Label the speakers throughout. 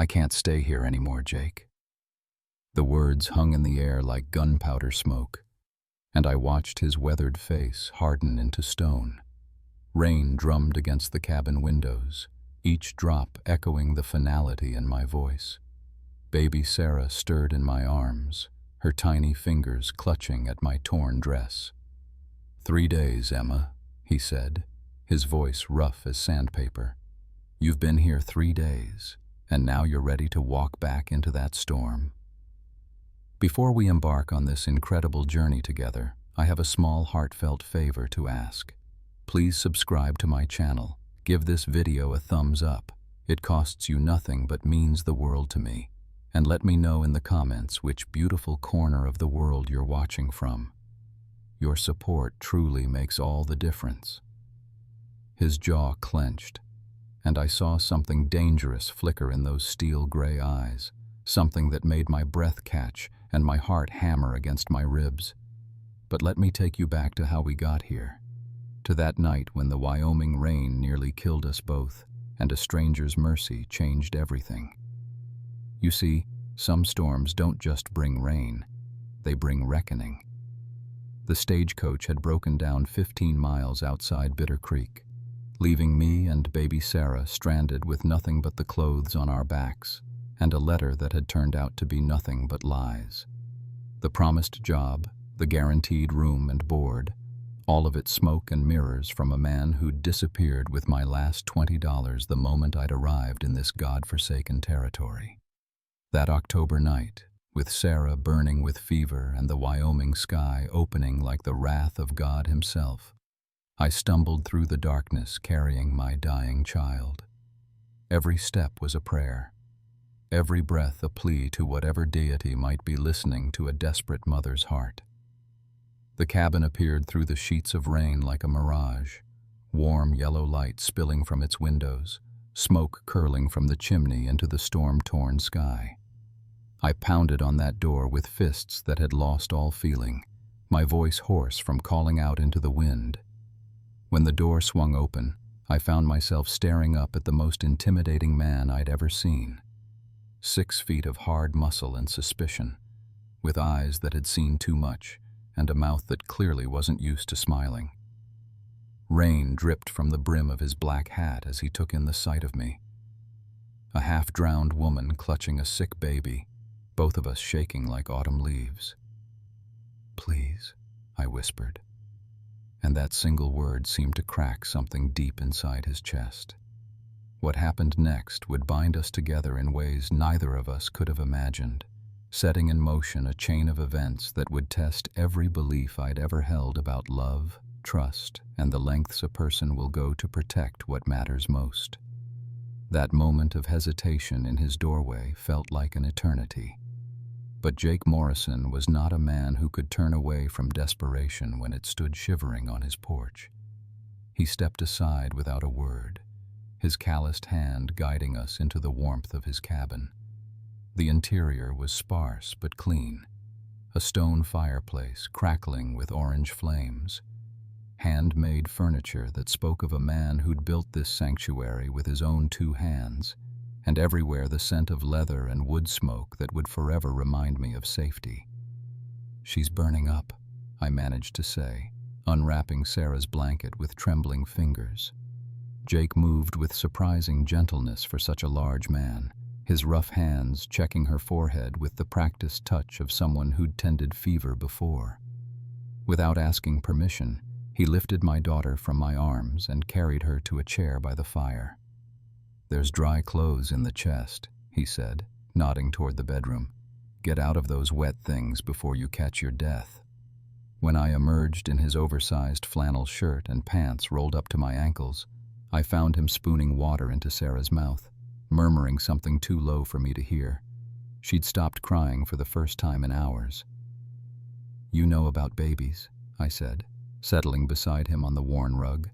Speaker 1: I can't stay here anymore, Jake." The words hung in the air like gunpowder smoke, and I watched his weathered face harden into stone. Rain drummed against the cabin windows, each drop echoing the finality in my voice. Baby Sarah stirred in my arms, her tiny fingers clutching at my torn dress. "3 days, Emma," he said, his voice rough as sandpaper. "You've been here 3 days, and now you're ready to walk back into that storm." Before we embark on this incredible journey together, I have a small heartfelt favor to ask. Please subscribe to my channel. Give this video a thumbs up. It costs you nothing but means the world to me. And let me know in the comments which beautiful corner of the world you're watching from. Your support truly makes all the difference. His jaw clenched, and I saw something dangerous flicker in those steel gray eyes, something that made my breath catch and my heart hammer against my ribs. But let me take you back to how we got here, to that night when the Wyoming rain nearly killed us both, and a stranger's mercy changed everything. You see, some storms don't just bring rain, they bring reckoning. The stagecoach had broken down 15 miles outside Bitter Creek, leaving me and baby Sarah stranded with nothing but the clothes on our backs, and a letter that had turned out to be nothing but lies. The promised job, the guaranteed room and board, all of it smoke and mirrors from a man who'd disappeared with my last $20 the moment I'd arrived in this godforsaken territory. That October night, with Sarah burning with fever and the Wyoming sky opening like the wrath of God himself, I stumbled through the darkness carrying my dying child. Every step was a prayer. Every breath a plea to whatever deity might be listening to a desperate mother's heart. The cabin appeared through the sheets of rain like a mirage, warm yellow light spilling from its windows, smoke curling from the chimney into the storm-torn sky. I pounded on that door with fists that had lost all feeling, my voice hoarse from calling out into the wind. When the door swung open, I found myself staring up at the most intimidating man I'd ever seen. 6 feet of hard muscle and suspicion, with eyes that had seen too much, and a mouth that clearly wasn't used to smiling. Rain dripped from the brim of his black hat as he took in the sight of me. A half-drowned woman clutching a sick baby, both of us shaking like autumn leaves. "Please," I whispered, and that single word seemed to crack something deep inside his chest. What happened next would bind us together in ways neither of us could have imagined, setting in motion a chain of events that would test every belief I'd ever held about love, trust, and the lengths a person will go to protect what matters most. That moment of hesitation in his doorway felt like an eternity. But Jake Morrison was not a man who could turn away from desperation when it stood shivering on his porch. He stepped aside without a word, his calloused hand guiding us into the warmth of his cabin. The interior was sparse but clean, a stone fireplace crackling with orange flames, handmade furniture that spoke of a man who'd built this sanctuary with his own 2 hands, and everywhere the scent of leather and wood smoke that would forever remind me of safety. "She's burning up," I managed to say, unwrapping Sarah's blanket with trembling fingers. Jake moved with surprising gentleness for such a large man, his rough hands checking her forehead with the practiced touch of someone who'd tended fever before. Without asking permission, he lifted my daughter from my arms and carried her to a chair by the fire. "There's dry clothes in the chest," he said, nodding toward the bedroom. "Get out of those wet things before you catch your death." When I emerged in his oversized flannel shirt and pants rolled up to my ankles, I found him spooning water into Sarah's mouth, murmuring something too low for me to hear. She'd stopped crying for the first time in hours. "You know about babies," I said, settling beside him on the worn rug.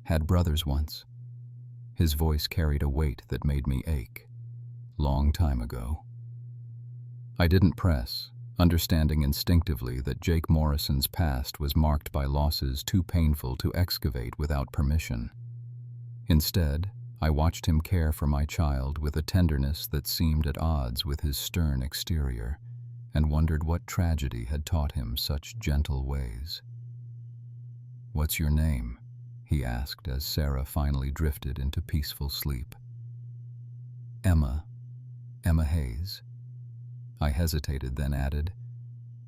Speaker 1: "Had brothers once." His voice carried a weight that made me ache. "Long time ago." I didn't press, understanding instinctively that Jake Morrison's past was marked by losses too painful to excavate without permission. Instead, I watched him care for my child with a tenderness that seemed at odds with his stern exterior, and wondered what tragedy had taught him such gentle ways. "What's your name?" he asked as Sarah finally drifted into peaceful sleep. "Emma Hayes." I hesitated, then added,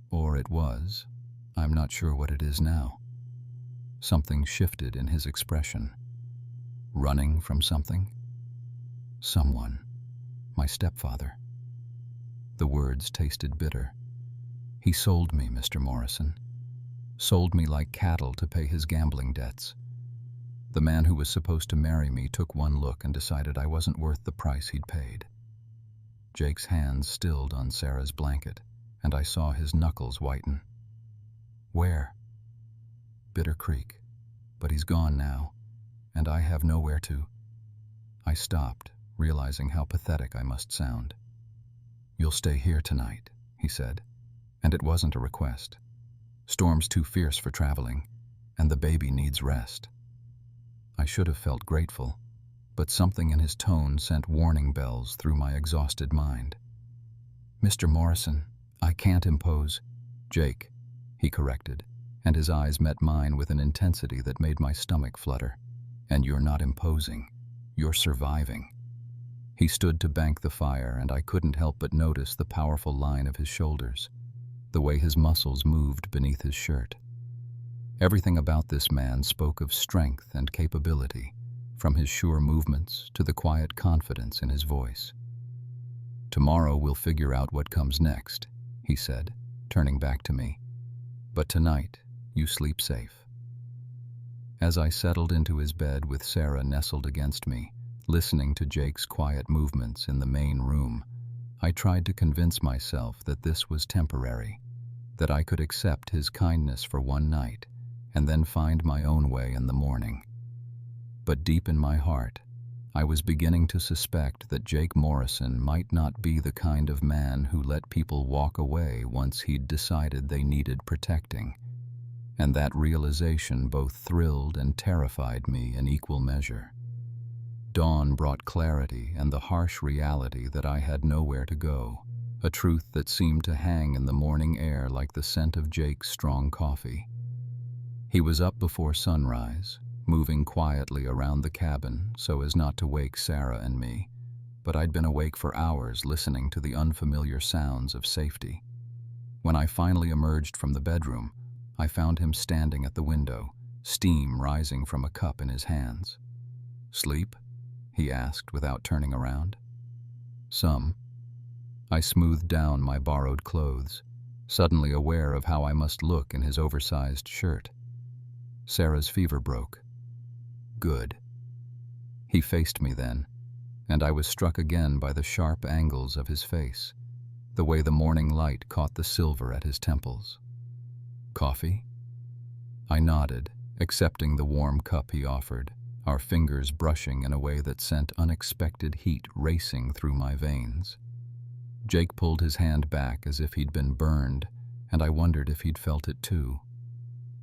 Speaker 1: "Or it was. I'm not sure what it is now." Something shifted in his expression. Running from something? Someone. My stepfather. The words tasted bitter. "He sold me, Mr. Morrison. Sold me like cattle to pay his gambling debts. The man who was supposed to marry me took one look and decided I wasn't worth the price he'd paid." Jake's hands stilled on Sarah's blanket, and I saw his knuckles whiten. "Where?" "Bitter Creek. But he's gone now, and I have nowhere to—" I stopped, realizing how pathetic I must sound. "You'll stay here tonight," he said, and it wasn't a request. "Storm's too fierce for traveling, and the baby needs rest." I should have felt grateful, but something in his tone sent warning bells through my exhausted mind. "Mr. Morrison, I can't impose—" "Jake," he corrected, and his eyes met mine with an intensity that made my stomach flutter. "And you're not imposing. You're surviving." He stood to bank the fire, and I couldn't help but notice the powerful line of his shoulders, the way his muscles moved beneath his shirt. Everything about this man spoke of strength and capability, from his sure movements to the quiet confidence in his voice. "Tomorrow we'll figure out what comes next," he said, turning back to me. "But tonight, you sleep safe." As I settled into his bed with Sarah nestled against me, listening to Jake's quiet movements in the main room, I tried to convince myself that this was temporary, that I could accept his kindness for one night and then find my own way in the morning. But deep in my heart, I was beginning to suspect that Jake Morrison might not be the kind of man who let people walk away once he'd decided they needed protecting. And that realization both thrilled and terrified me in equal measure. Dawn brought clarity and the harsh reality that I had nowhere to go, a truth that seemed to hang in the morning air like the scent of Jake's strong coffee. He was up before sunrise, moving quietly around the cabin so as not to wake Sarah and me, but I'd been awake for hours listening to the unfamiliar sounds of safety. When I finally emerged from the bedroom, I found him standing at the window, steam rising from a cup in his hands. "Sleep?" he asked without turning around. "Some." I smoothed down my borrowed clothes, suddenly aware of how I must look in his oversized shirt. Sarah's fever broke. "Good." He faced me then, and I was struck again by the sharp angles of his face, the way the morning light caught the silver at his temples. "Coffee?" I nodded, accepting the warm cup he offered, our fingers brushing in a way that sent unexpected heat racing through my veins. Jake pulled his hand back as if he'd been burned, and I wondered if he'd felt it too.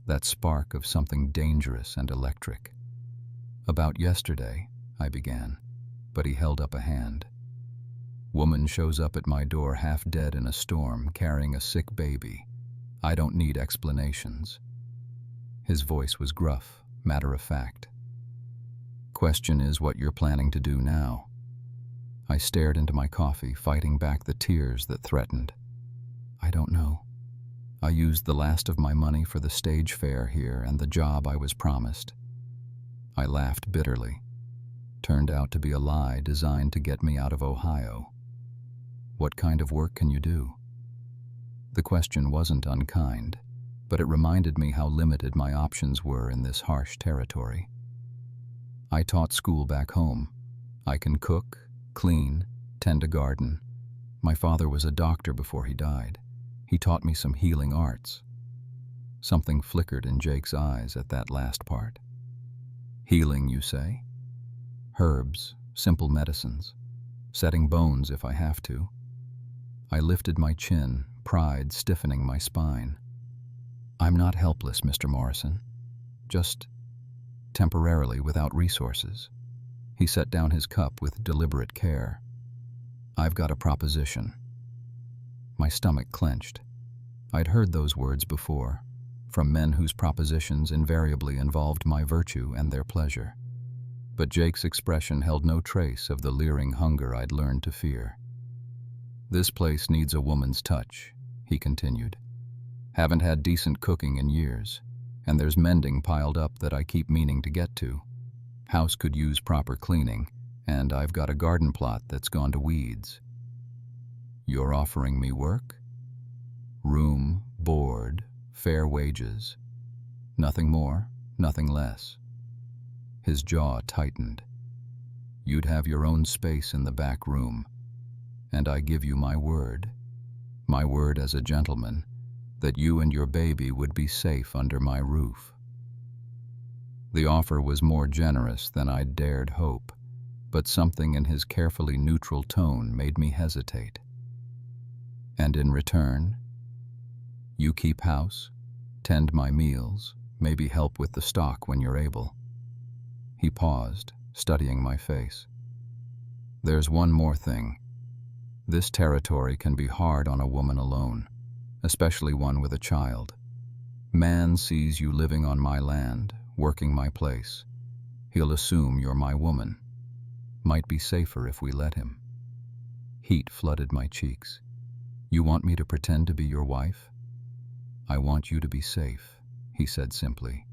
Speaker 1: That spark of something dangerous and electric. "About yesterday," I began, but he held up a hand. "Woman shows up at my door half dead in a storm, carrying a sick baby. I don't need explanations." His voice was gruff, matter-of-fact. "Question is what you're planning to do now." I stared into my coffee, fighting back the tears that threatened. "I don't know. I used the last of my money for the stage fare here and the job I was promised." I laughed bitterly. Turned out to be a lie designed to get me out of Ohio. "What kind of work can you do?" The question wasn't unkind, but it reminded me how limited my options were in this harsh territory. "I taught school back home. I can cook, clean, tend a garden. My father was a doctor before he died. He taught me some healing arts." Something flickered in Jake's eyes at that last part. "Healing, you say?" "Herbs, simple medicines. Setting bones if I have to." I lifted my chin, pride stiffening my spine. "I'm not helpless, Mr. Morrison. Just temporarily without resources." He set down his cup with deliberate care. "I've got a proposition." My stomach clenched. I'd heard those words before, from men whose propositions invariably involved my virtue and their pleasure. But Jake's expression held no trace of the leering hunger I'd learned to fear. "This place needs a woman's touch," he continued. "Haven't had decent cooking in years, and there's mending piled up that I keep meaning to get to. House could use proper cleaning, and I've got a garden plot that's gone to weeds." "You're offering me work?" "Room, board, fair wages. Nothing more, nothing less." His jaw tightened. "You'd have your own space in the back room, and I give you my word as a gentleman, that you and your baby would be safe under my roof." The offer was more generous than I'd dared hope, but something in his carefully neutral tone made me hesitate. "And in return, you keep house, tend my meals, maybe help with the stock when you're able." He paused, studying my face. "There's one more thing. This territory can be hard on a woman alone, especially one with a child. Man sees you living on my land, working my place. He'll assume you're my woman. Might be safer if we let him." Heat flooded my cheeks. "You want me to pretend to be your wife?" "I want you to be safe," he said simply.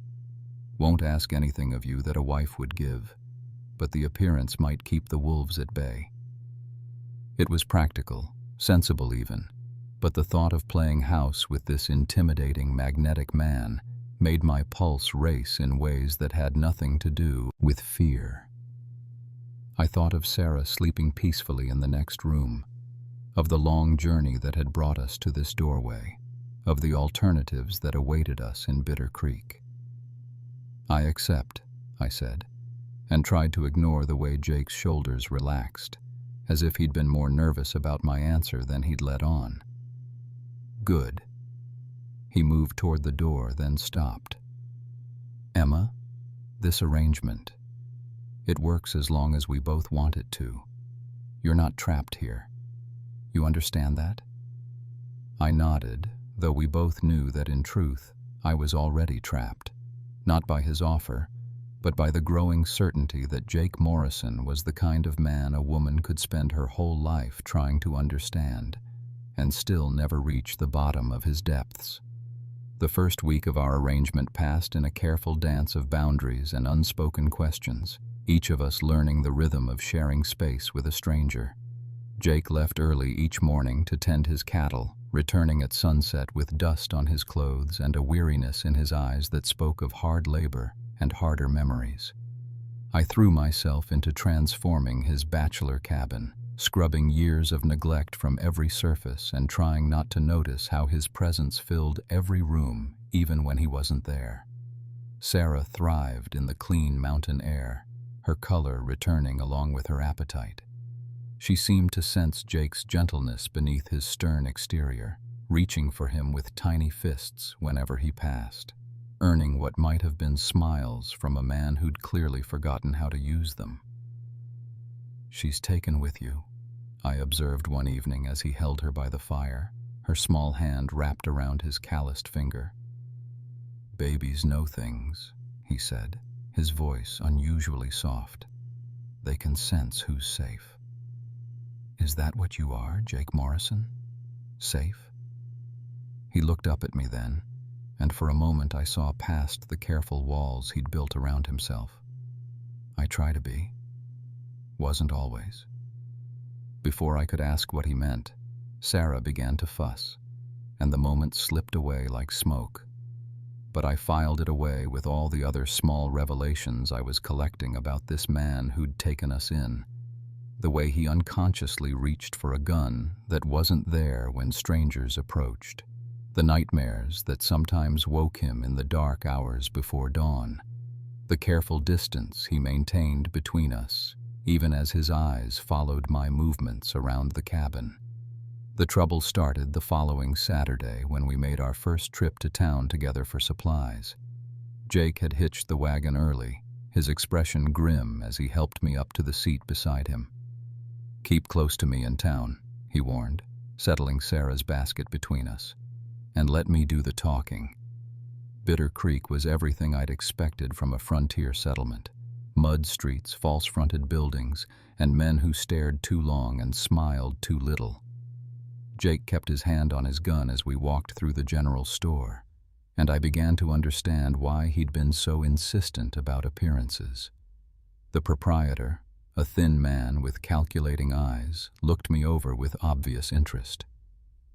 Speaker 1: "Won't ask anything of you that a wife would give, but the appearance might keep the wolves at bay." It was practical, sensible even, but the thought of playing house with this intimidating, magnetic man made my pulse race in ways that had nothing to do with fear. I thought of Sarah sleeping peacefully in the next room, of the long journey that had brought us to this doorway, of the alternatives that awaited us in Bitter Creek. "I accept," I said, and tried to ignore the way Jake's shoulders relaxed, as if he'd been more nervous about my answer than he'd let on. "Good." He moved toward the door, then stopped. "Emma, this arrangement, it works as long as we both want it to. You're not trapped here. You understand that?" I nodded, though we both knew that in truth I was already trapped, not by his offer, but by the growing certainty that Jake Morrison was the kind of man a woman could spend her whole life trying to understand, and still never reach the bottom of his depths. The first week of our arrangement passed in a careful dance of boundaries and unspoken questions, each of us learning the rhythm of sharing space with a stranger. Jake left early each morning to tend his cattle, returning at sunset with dust on his clothes and a weariness in his eyes that spoke of hard labor and harder memories. I threw myself into transforming his bachelor cabin, scrubbing years of neglect from every surface and trying not to notice how his presence filled every room, even when he wasn't there. Sarah thrived in the clean mountain air, her color returning along with her appetite. She seemed to sense Jake's gentleness beneath his stern exterior, reaching for him with tiny fists whenever he passed, earning what might have been smiles from a man who'd clearly forgotten how to use them. "She's taken with you," I observed one evening as he held her by the fire, her small hand wrapped around his calloused finger. "Babies know things," he said, his voice unusually soft. "They can sense who's safe." "Is that what you are, Jake Morrison? Safe?" He looked up at me then, and for a moment I saw past the careful walls he'd built around himself. "I try to be. Wasn't always." Before I could ask what he meant, Sarah began to fuss, and the moment slipped away like smoke. But I filed it away with all the other small revelations I was collecting about this man who'd taken us in. The way he unconsciously reached for a gun that wasn't there when strangers approached. The nightmares that sometimes woke him in the dark hours before dawn. The careful distance he maintained between us, even as his eyes followed my movements around the cabin. The trouble started the following Saturday when we made our first trip to town together for supplies. Jake had hitched the wagon early, his expression grim as he helped me up to the seat beside him. "Keep close to me in town," he warned, settling Sarah's basket between us. "And let me do the talking." Bitter Creek was everything I'd expected from a frontier settlement. Mud streets, false-fronted buildings, and men who stared too long and smiled too little. Jake kept his hand on his gun as we walked through the general store, and I began to understand why he'd been so insistent about appearances. The proprietor, a thin man with calculating eyes, looked me over with obvious interest.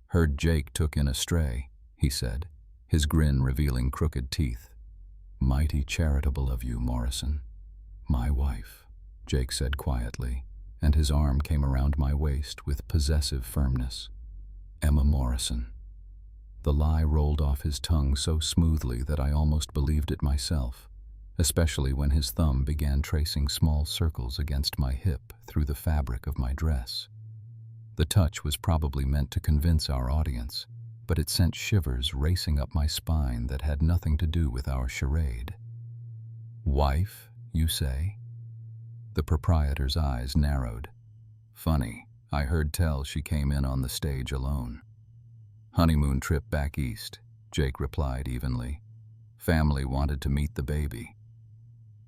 Speaker 1: "Heard Jake took in a stray," he said, his grin revealing crooked teeth. "Mighty charitable of you, Morrison." "My wife," Jake said quietly, and his arm came around my waist with possessive firmness. "Emma Morrison." The lie rolled off his tongue so smoothly that I almost believed it myself, especially when his thumb began tracing small circles against my hip through the fabric of my dress. The touch was probably meant to convince our audience, but it sent shivers racing up my spine that had nothing to do with our charade. "Wife, you say?" The proprietor's eyes narrowed. "Funny, I heard tell she came in on the stage alone." "Honeymoon trip back east," Jake replied evenly. "Family wanted to meet the baby."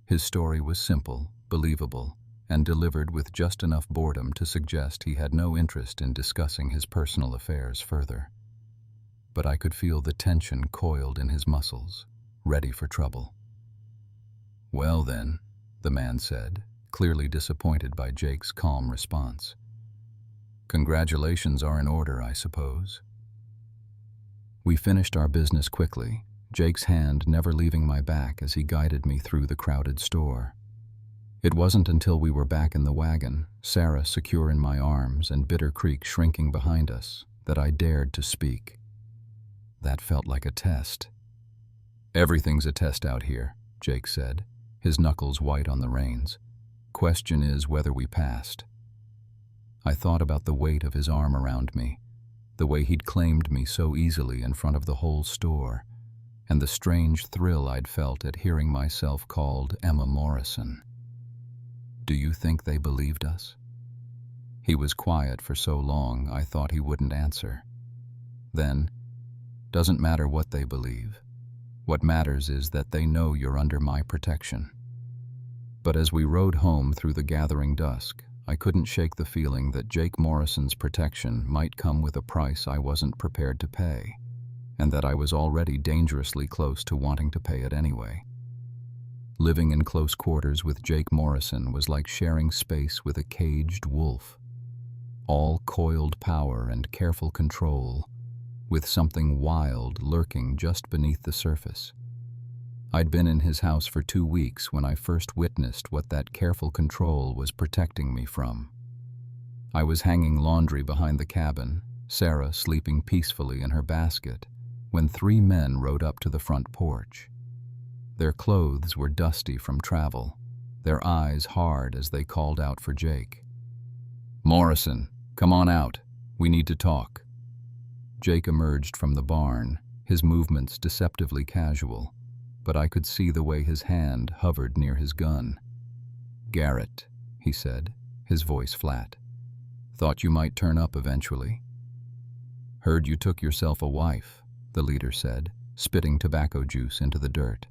Speaker 1: His story was simple, believable, and delivered with just enough boredom to suggest he had no interest in discussing his personal affairs further. But I could feel the tension coiled in his muscles, ready for trouble. "Well then," the man said, clearly disappointed by Jake's calm response. "Congratulations are in order, I suppose." We finished our business quickly, Jake's hand never leaving my back as he guided me through the crowded store. It wasn't until we were back in the wagon, Sarah secure in my arms and Bitter Creek shrinking behind us, that I dared to speak. That felt like a test. "Everything's a test out here," Jake said, his knuckles white on the reins. "Question is whether we passed." I thought about the weight of his arm around me, the way he'd claimed me so easily in front of the whole store, and the strange thrill I'd felt at hearing myself called Emma Morrison. "Do you think they believed us?" He was quiet for so long I thought he wouldn't answer. Then, "Doesn't matter what they believe. What matters is that they know you're under my protection." But as we rode home through the gathering dusk, I couldn't shake the feeling that Jake Morrison's protection might come with a price I wasn't prepared to pay, and that I was already dangerously close to wanting to pay it anyway. Living in close quarters with Jake Morrison was like sharing space with a caged wolf. All coiled power and careful control, with something wild lurking just beneath the surface. I'd been in his house for 2 weeks when I first witnessed what that careful control was protecting me from. I was hanging laundry behind the cabin, Sarah sleeping peacefully in her basket, when 3 men rode up to the front porch. Their clothes were dusty from travel, their eyes hard as they called out for Jake. "Morrison, come on out. We need to talk." Jake emerged from the barn, his movements deceptively casual, but I could see the way his hand hovered near his gun. "Garrett," he said, his voice flat. "Thought you might turn up eventually." "Heard you took yourself a wife," the leader said, spitting tobacco juice into the dirt.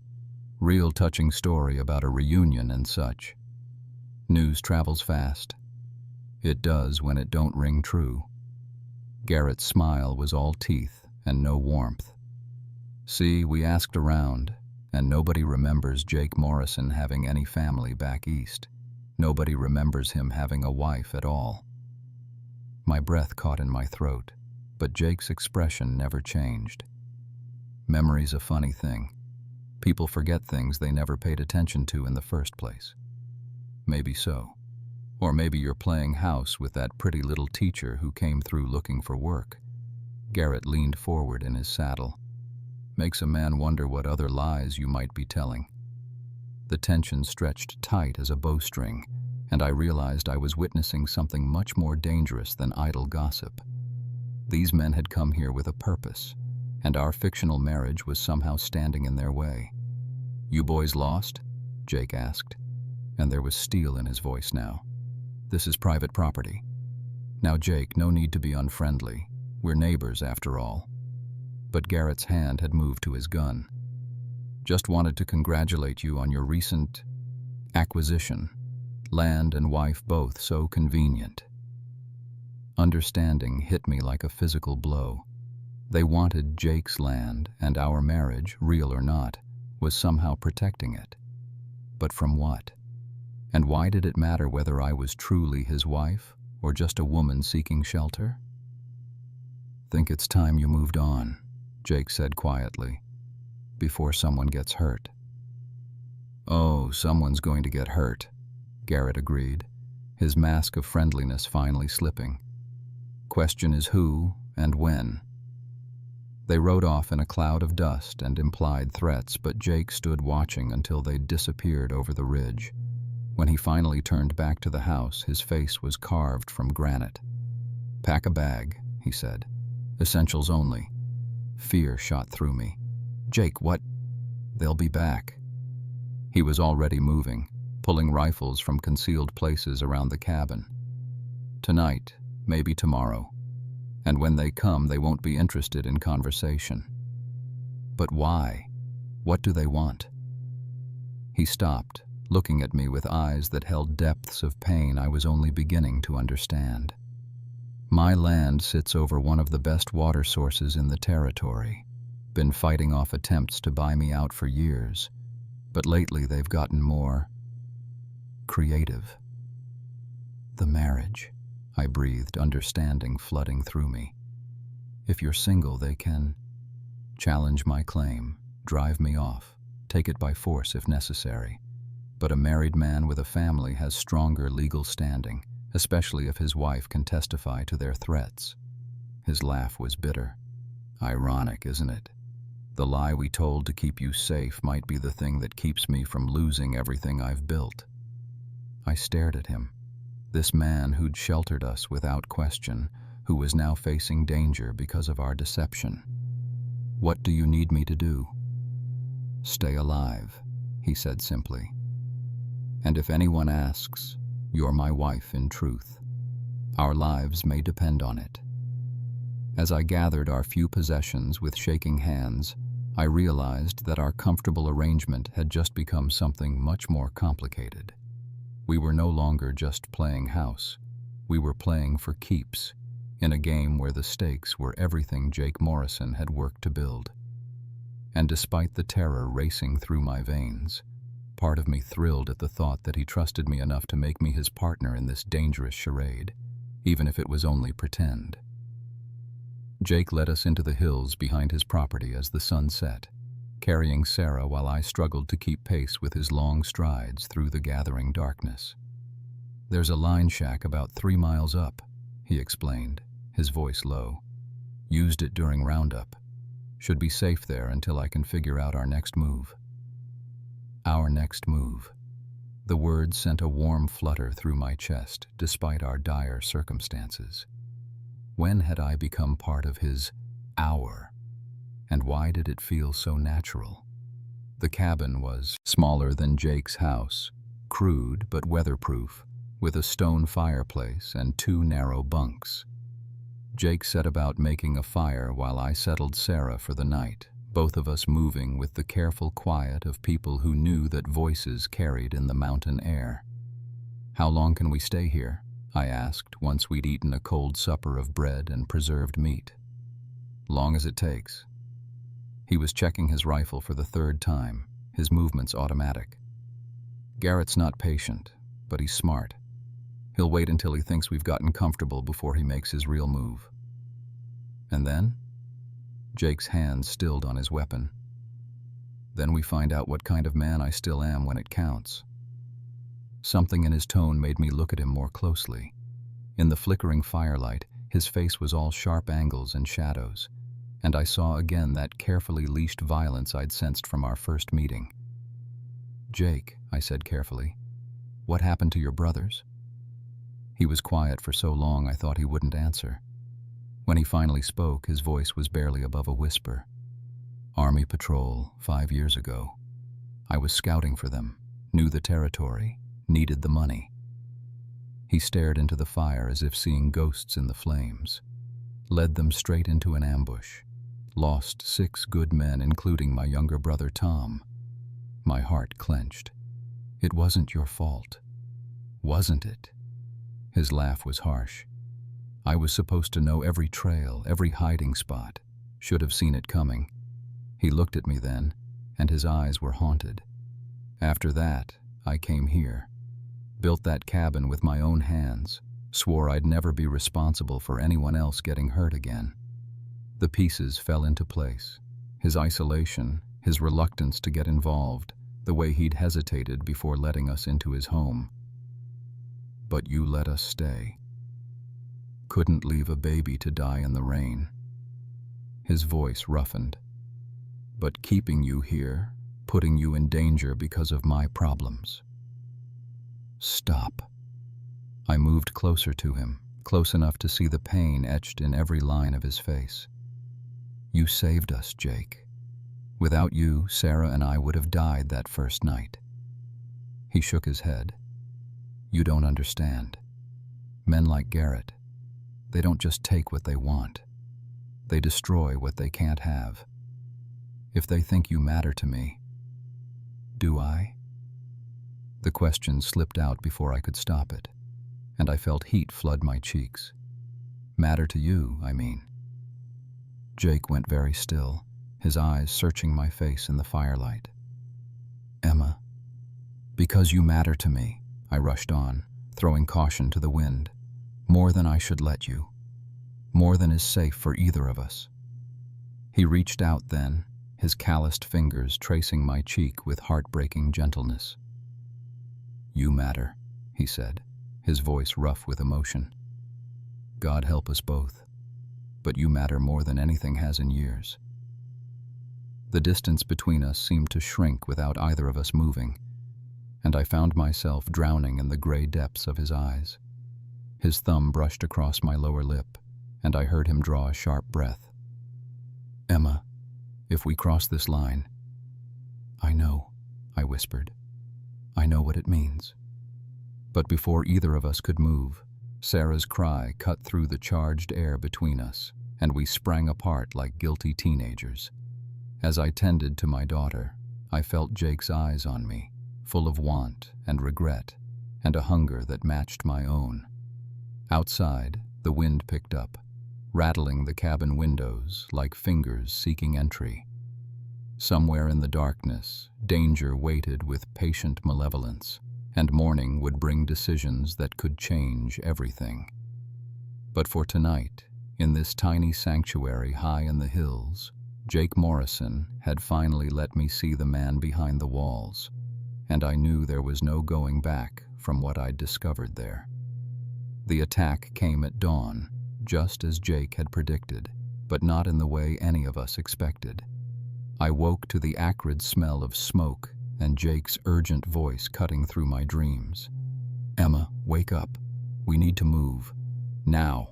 Speaker 1: "Real touching story about a reunion and such. News travels fast. It does when it don't ring true." Garrett's smile was all teeth and no warmth. "See, we asked around, and nobody remembers Jake Morrison having any family back east. Nobody remembers him having a wife at all." My breath caught in my throat, but Jake's expression never changed. Memory's a funny thing. People forget things they never paid attention to in the first place. Maybe so. Or maybe you're playing house with that pretty little teacher who came through looking for work. Garrett leaned forward in his saddle. Makes a man wonder what other lies you might be telling. The tension stretched tight as a bowstring, and I realized I was witnessing something much more dangerous than idle gossip. These men had come here with a purpose, and our fictional marriage was somehow standing in their way. "You boys lost?" Jake asked, and there was steel in his voice now. "This is private property." "Now, Jake, no need to be unfriendly. We're neighbors, after all." But Garrett's hand had moved to his gun. "Just wanted to congratulate you on your recent acquisition. Land and wife both so convenient." Understanding hit me like a physical blow. They wanted Jake's land, and our marriage, real or not, was somehow protecting it. But from what? And why did it matter whether I was truly his wife or just a woman seeking shelter? "Think it's time you moved on," Jake said quietly, "before someone gets hurt." "Oh, someone's going to get hurt," Garrett agreed, his mask of friendliness finally slipping. "Question is who and when." They rode off in a cloud of dust and implied threats, but Jake stood watching until they disappeared over the ridge. When he finally turned back to the house, his face was carved from granite. "Pack a bag," he said. "Essentials only." Fear shot through me. "Jake, what?" "They'll be back." He was already moving, pulling rifles from concealed places around the cabin. "Tonight, maybe tomorrow. And when they come, they won't be interested in conversation." "But why? What do they want?" He stopped, looking at me with eyes that held depths of pain I was only beginning to understand. "My land sits over one of the best water sources in the territory. Been fighting off attempts to buy me out for years, but lately they've gotten more creative." "The marriage," I breathed, understanding flooding through me. "If you're single, they can challenge my claim, drive me off, take it by force if necessary. But a married man with a family has stronger legal standing, especially if his wife can testify to their threats." His laugh was bitter. "Ironic, isn't it? The lie we told to keep you safe might be the thing that keeps me from losing everything I've built." I stared at him. This man who'd sheltered us without question, who was now facing danger because of our deception. "What do you need me to do?" "Stay alive," he said simply. "And if anyone asks, you're my wife in truth. Our lives may depend on it." As I gathered our few possessions with shaking hands, I realized that our comfortable arrangement had just become something much more complicated. We were no longer just playing house. We were playing for keeps, in a game where the stakes were everything Jake Morrison had worked to build. And despite the terror racing through my veins, part of me thrilled at the thought that he trusted me enough to make me his partner in this dangerous charade, even if it was only pretend. Jake led us into the hills behind his property as the sun set, carrying Sarah while I struggled to keep pace with his long strides through the gathering darkness. "There's a line shack about 3 miles up," he explained, his voice low. "Used it during roundup. Should be safe there until I can figure out our next move." Our next move. The word sent a warm flutter through my chest, despite our dire circumstances. When had I become part of his "our"? And why did it feel so natural? The cabin was smaller than Jake's house, crude but weatherproof, with a stone fireplace and 2 narrow bunks. Jake set about making a fire while I settled Sarah for the night, both of us moving with the careful quiet of people who knew that voices carried in the mountain air. "How long can we stay here?" I asked once we'd eaten a cold supper of bread and preserved meat. "Long as it takes." He was checking his rifle for the 3rd time, his movements automatic. "Garrett's not patient, but he's smart. He'll wait until he thinks we've gotten comfortable before he makes his real move." "And then?" Jake's hand stilled on his weapon. "Then we find out what kind of man I still am when it counts." Something in his tone made me look at him more closely. In the flickering firelight, his face was all sharp angles and shadows, and I saw again that carefully leashed violence I'd sensed from our first meeting. "Jake," I said carefully, "what happened to your brothers?" He was quiet for so long I thought he wouldn't answer. When he finally spoke, his voice was barely above a whisper. "Army patrol 5 years ago. I was scouting for them, knew the territory, needed the money. He stared into the fire as if seeing ghosts in the flames, led them straight into an ambush, lost 6 good men, including my younger brother Tom. My heart clenched. It wasn't your fault, wasn't it? His laugh was harsh. I was supposed to know every trail, every hiding spot, should have seen it coming. He looked at me then, and his eyes were haunted. After that, I came here, built that cabin with my own hands, swore I'd never be responsible for anyone else getting hurt again. The pieces fell into place. His isolation, his reluctance to get involved, the way he'd hesitated before letting us into his home. But you let us stay. Couldn't leave a baby to die in the rain. His voice roughened. But keeping you here, putting you in danger because of my problems. Stop. I moved closer to him, close enough to see the pain etched in every line of his face. You saved us, Jake. Without you, Sarah and I would have died that first night. He shook his head. You don't understand. Men like Garrett, they don't just take what they want. They destroy what they can't have. If they think you matter to me, do I? The question slipped out before I could stop it, and I felt heat flood my cheeks. Matter to you, I mean. Jake went very still, his eyes searching my face in the firelight. Emma, because you matter to me, I rushed on, throwing caution to the wind. More than I should let you. More than is safe for either of us. He reached out then, his calloused fingers tracing my cheek with heartbreaking gentleness. You matter, he said, his voice rough with emotion. God help us both, but you matter more than anything has in years. The distance between us seemed to shrink without either of us moving, and I found myself drowning in the gray depths of his eyes. His thumb brushed across my lower lip, and I heard him draw a sharp breath. Emma, if we cross this line... I know, I whispered. I know what it means. But before either of us could move, Sarah's cry cut through the charged air between us, and we sprang apart like guilty teenagers. As I tended to my daughter, I felt Jake's eyes on me, full of want and regret, and a hunger that matched my own. Outside, the wind picked up, rattling the cabin windows like fingers seeking entry. Somewhere in the darkness, danger waited with patient malevolence, and morning would bring decisions that could change everything. But for tonight, in this tiny sanctuary high in the hills, Jake Morrison had finally let me see the man behind the walls, and I knew there was no going back from what I'd discovered there. The attack came at dawn, just as Jake had predicted, but not in the way any of us expected. I woke to the acrid smell of smoke and Jake's urgent voice cutting through my dreams. Emma, wake up. We need to move. Now.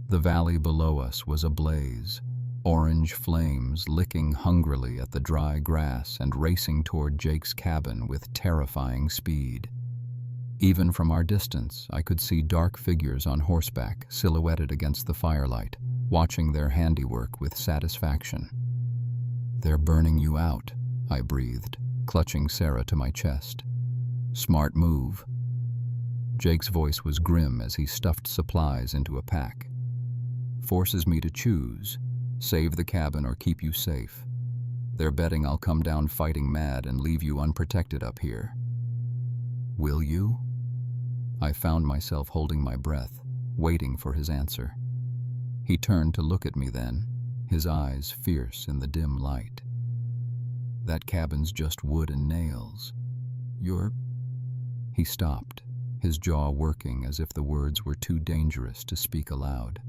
Speaker 1: The valley below us was ablaze, orange flames licking hungrily at the dry grass and racing toward Jake's cabin with terrifying speed. Even from our distance, I could see dark figures on horseback silhouetted against the firelight, watching their handiwork with satisfaction. They're burning you out, I breathed, clutching Sarah to my chest. Smart move. Jake's voice was grim as he stuffed supplies into a pack. Forces me to choose, save the cabin or keep you safe. They're betting I'll come down fighting mad and leave you unprotected up here. Will you? I found myself holding my breath, waiting for his answer. He turned to look at me then, his eyes fierce in the dim light. That cabin's just wood and nails. You're... He stopped, his jaw working as if the words were too dangerous to speak aloud.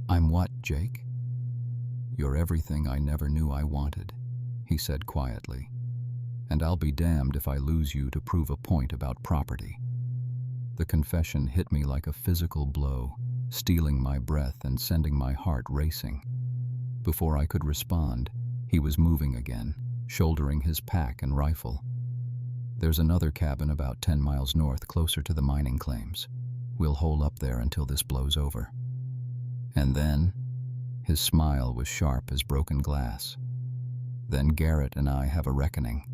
Speaker 1: I'm what, Jake? You're everything I never knew I wanted, he said quietly. And I'll be damned if I lose you to prove a point about property. The confession hit me like a physical blow, stealing my breath and sending my heart racing. Before I could respond, he was moving again, shouldering his pack and rifle. There's another cabin about 10 miles north, closer to the mining claims. We'll hole up there until this blows over." And then, his smile was sharp as broken glass. "Then Garrett and I have a reckoning."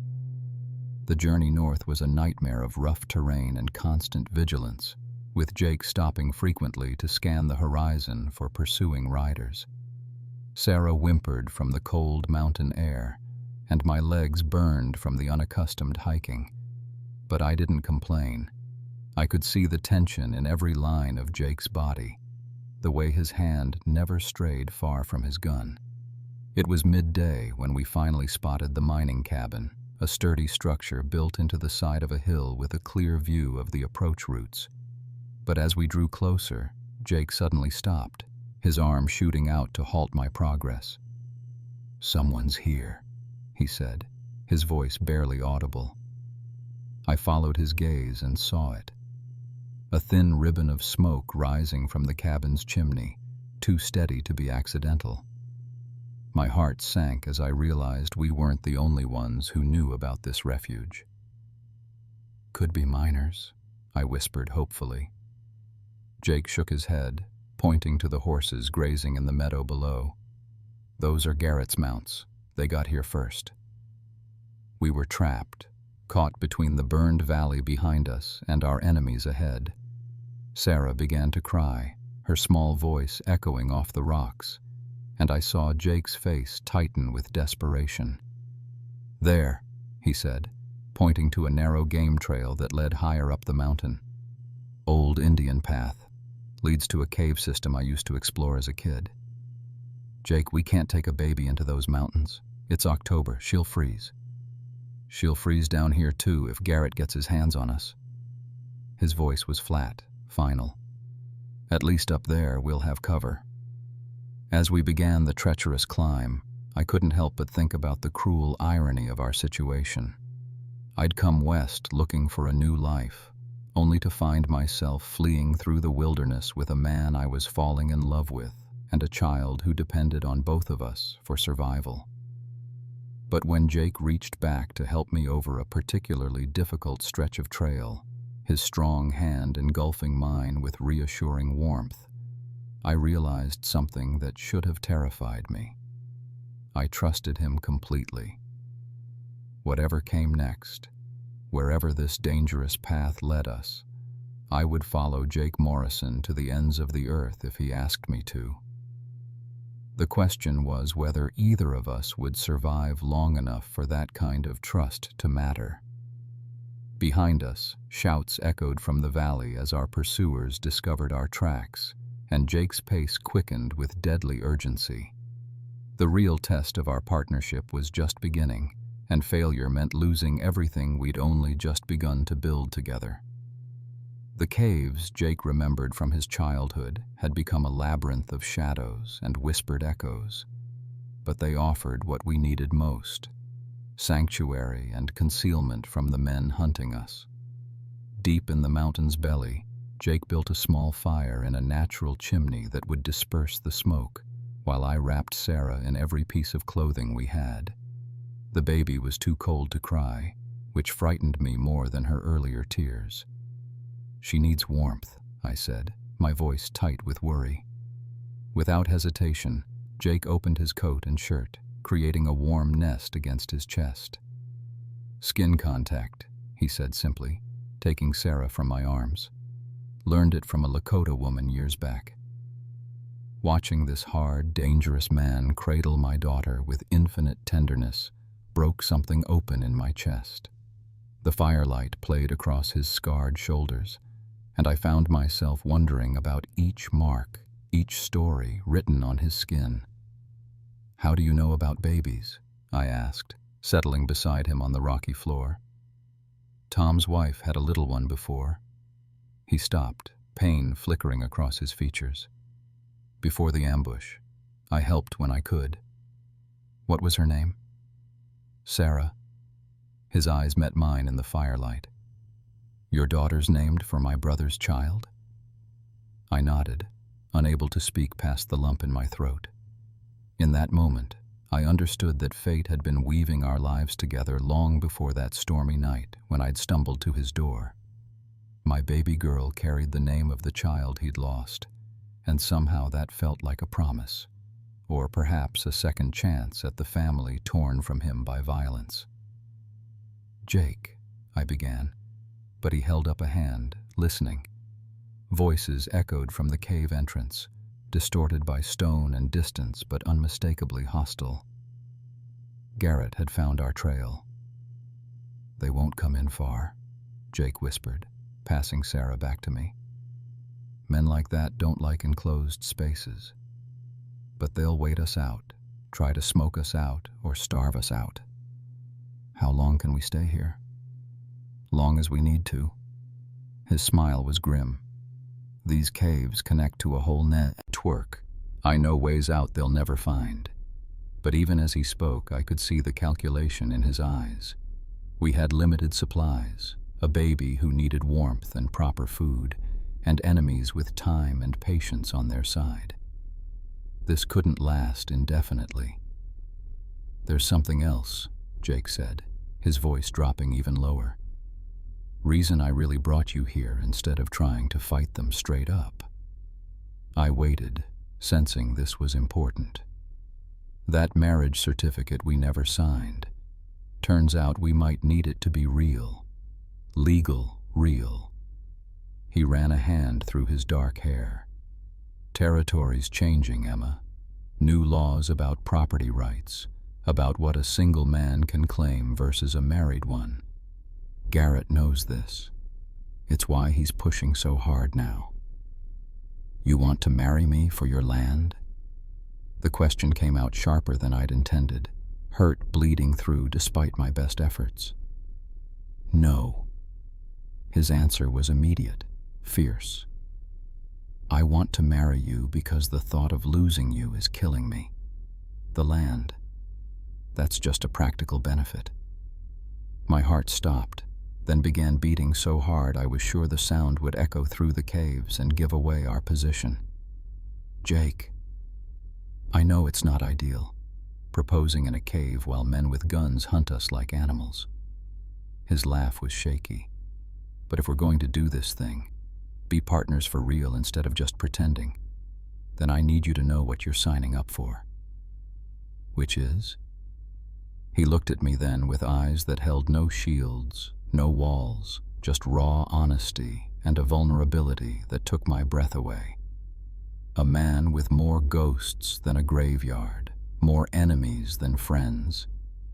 Speaker 1: The journey north was a nightmare of rough terrain and constant vigilance, with Jake stopping frequently to scan the horizon for pursuing riders. Sarah whimpered from the cold mountain air, and my legs burned from the unaccustomed hiking. But I didn't complain. I could see the tension in every line of Jake's body, the way his hand never strayed far from his gun. It was midday when we finally spotted the mining cabin, a sturdy structure built into the side of a hill with a clear view of the approach routes. But as we drew closer, Jake suddenly stopped, his arm shooting out to halt my progress. "Someone's here," he said, his voice barely audible. I followed his gaze and saw it. A thin ribbon of smoke rising from the cabin's chimney, too steady to be accidental. My heart sank as I realized we weren't the only ones who knew about this refuge. "Could be miners," I whispered hopefully. Jake shook his head, pointing to the horses grazing in the meadow below. "Those are Garrett's mounts. They got here first." We were trapped, caught between the burned valley behind us and our enemies ahead. Sarah began to cry, her small voice echoing off the rocks, and I saw Jake's face tighten with desperation. "There," he said, pointing to a narrow game trail that led higher up the mountain. "Old Indian path. Leads to a cave system I used to explore as a kid." "Jake, we can't take a baby into those mountains. It's October. She'll freeze." "She'll freeze down here too if Garrett gets his hands on us." His voice was flat, final. "At least up there we'll have cover." As we began the treacherous climb, I couldn't help but think about the cruel irony of our situation. I'd come west looking for a new life, only to find myself fleeing through the wilderness with a man I was falling in love with and a child who depended on both of us for survival. But when Jake reached back to help me over a particularly difficult stretch of trail, his strong hand engulfing mine with reassuring warmth, I realized something that should have terrified me. I trusted him completely. Whatever came next, wherever this dangerous path led us, I would follow Jake Morrison to the ends of the earth if he asked me to. The question was whether either of us would survive long enough for that kind of trust to matter. Behind us, shouts echoed from the valley as our pursuers discovered our tracks, and Jake's pace quickened with deadly urgency. The real test of our partnership was just beginning, and failure meant losing everything we'd only just begun to build together. The caves Jake remembered from his childhood had become a labyrinth of shadows and whispered echoes, but they offered what we needed most: sanctuary and concealment from the men hunting us. Deep in the mountain's belly, Jake built a small fire in a natural chimney that would disperse the smoke, while I wrapped Sarah in every piece of clothing we had. The baby was too cold to cry, which frightened me more than her earlier tears. "She needs warmth," I said, my voice tight with worry. Without hesitation, Jake opened his coat and shirt, creating a warm nest against his chest. "Skin contact," he said simply, taking Sarah from my arms. "Learned it from a Lakota woman years back." Watching this hard, dangerous man cradle my daughter with infinite tenderness broke something open in my chest. The firelight played across his scarred shoulders, and I found myself wondering about each mark, each story written on his skin. "How do you know about babies?" I asked, settling beside him on the rocky floor. "Tom's wife had a little one before." He stopped, pain flickering across his features. "Before the ambush, I helped when I could." "What was her name?" "Sarah." His eyes met mine in the firelight. "Your daughter's named for my brother's child?" I nodded, unable to speak past the lump in my throat. In that moment, I understood that fate had been weaving our lives together long before that stormy night when I'd stumbled to his door. My baby girl carried the name of the child he'd lost, and somehow that felt like a promise, or perhaps a second chance at the family torn from him by violence. "Jake," I began, but he held up a hand, listening. Voices echoed from the cave entrance, distorted by stone and distance but unmistakably hostile. Garrett had found our trail. "They won't come in far," Jake whispered, passing Sarah back to me. "Men like that don't like enclosed spaces. But they'll wait us out, try to smoke us out or starve us out." "How long can we stay here?" "Long as we need to." His smile was grim. "These caves connect to a whole network. I know ways out they'll never find." But even as he spoke, I could see the calculation in his eyes. We had limited supplies, a baby who needed warmth and proper food, and enemies with time and patience on their side. This couldn't last indefinitely. "There's something else," Jake said, his voice dropping even lower. "Reason I really brought you here instead of trying to fight them straight up." I waited, sensing this was important. That marriage certificate we never signed. Turns out we might need it to be real. Legal real. He ran a hand through his dark hair. "Territory's changing, Emma. New laws about property rights, about what a single man can claim versus a married one. Garrett knows this. It's why he's pushing so hard now." "You want to marry me for your land?" The question came out sharper than I'd intended, hurt bleeding through despite my best efforts. "No." His answer was immediate, fierce. "I want to marry you because the thought of losing you is killing me. The land, that's just a practical benefit." My heart stopped, then began beating so hard I was sure the sound would echo through the caves and give away our position. "Jake, I know it's not ideal, proposing in a cave while men with guns hunt us like animals." His laugh was shaky. "But if we're going to do this thing, be partners for real instead of just pretending, then I need you to know what you're signing up for." "Which is?" He looked at me then with eyes that held no shields, no walls, just raw honesty and a vulnerability that took my breath away. "A man with more ghosts than a graveyard, more enemies than friends,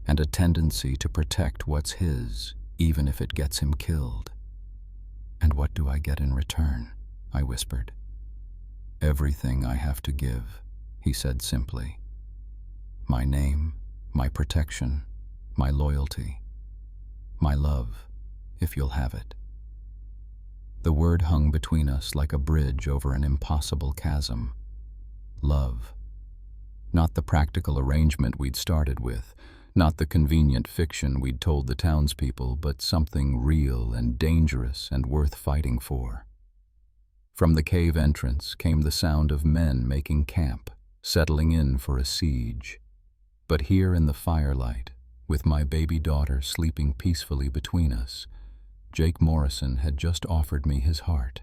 Speaker 1: and a tendency to protect what's his, even if it gets him killed." "And what do I get in return?" I whispered. "Everything I have to give," he said simply. "My name, my protection, my loyalty, my love, if you'll have it." The word hung between us like a bridge over an impossible chasm. Love. Not the practical arrangement we'd started with, not the convenient fiction we'd told the townspeople, but something real and dangerous and worth fighting for. From the cave entrance came the sound of men making camp, settling in for a siege. But here in the firelight, with my baby daughter sleeping peacefully between us, Jake Morrison had just offered me his heart,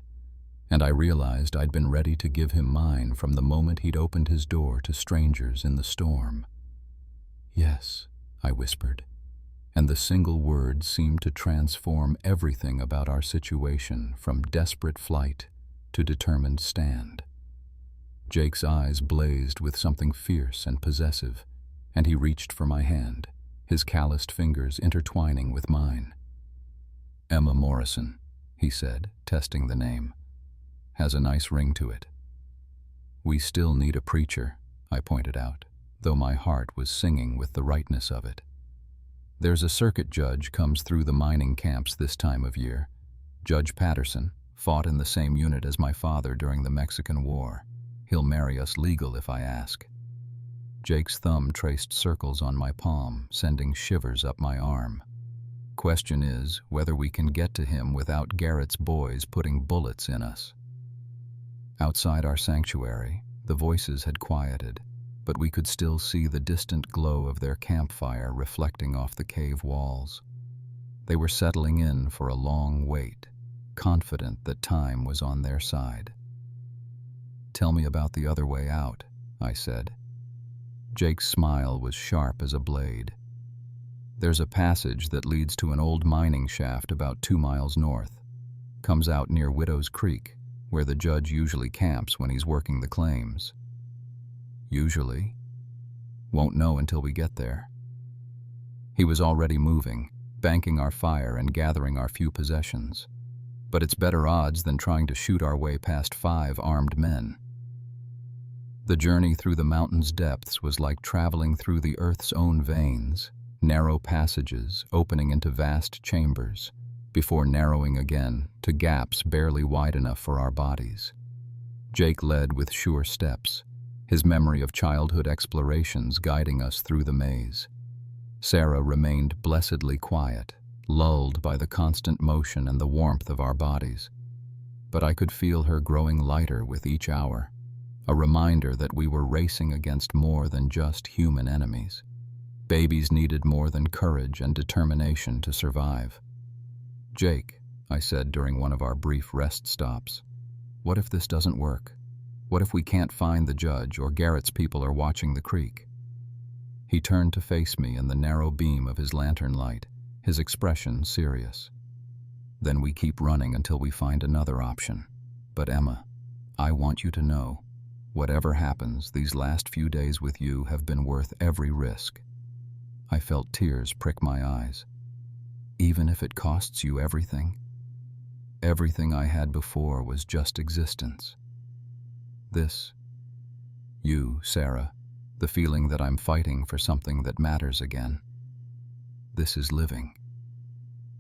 Speaker 1: and I realized I'd been ready to give him mine from the moment he'd opened his door to strangers in the storm. "Yes," I whispered, and the single word seemed to transform everything about our situation from desperate flight to determined stand. Jake's eyes blazed with something fierce and possessive, and he reached for my hand, his calloused fingers intertwining with mine. "Emma Morrison," he said, testing the name. "Has a nice ring to it." "We still need a preacher," I pointed out, though my heart was singing with the rightness of it. "There's a circuit judge comes through the mining camps this time of year. Judge Patterson, fought in the same unit as my father during the Mexican War. He'll marry us legal if I ask." Jake's thumb traced circles on my palm, sending shivers up my arm. "Question is whether we can get to him without Garrett's boys putting bullets in us." Outside our sanctuary, the voices had quieted. but we could still see the distant glow of their campfire reflecting off the cave walls. They were settling in for a long wait, confident that time was on their side. "Tell me about the other way out," I said. Jake's smile was sharp as a blade. "There's a passage that leads to an old mining shaft about 2 miles north. Comes out near Widow's Creek, where the judge usually camps when he's working the claims." "Usually?" "Won't know until we get there." He was already moving, banking our fire and gathering our few possessions. But it's better odds than trying to shoot our way past 5 armed men. The journey through the mountain's depths was like traveling through the earth's own veins, narrow passages opening into vast chambers, before narrowing again to gaps barely wide enough for our bodies. Jake led with sure steps, his memory of childhood explorations guiding us through the maze. Sarah remained blessedly quiet, lulled by the constant motion and the warmth of our bodies. But I could feel her growing lighter with each hour, a reminder that we were racing against more than just human enemies. Babies needed more than courage and determination to survive. "Jake," I said during one of our brief rest stops, "what if this doesn't work? What if we can't find the judge or Garrett's people are watching the creek?" He turned to face me in the narrow beam of his lantern light, his expression serious. "Then we keep running until we find another option. But Emma, I want you to know, whatever happens, these last few days with you have been worth every risk." I felt tears prick my eyes. "Even if it costs you everything?" "Everything I had before was just existence. This, you, Sarah, the feeling that I'm fighting for something that matters again. This is living."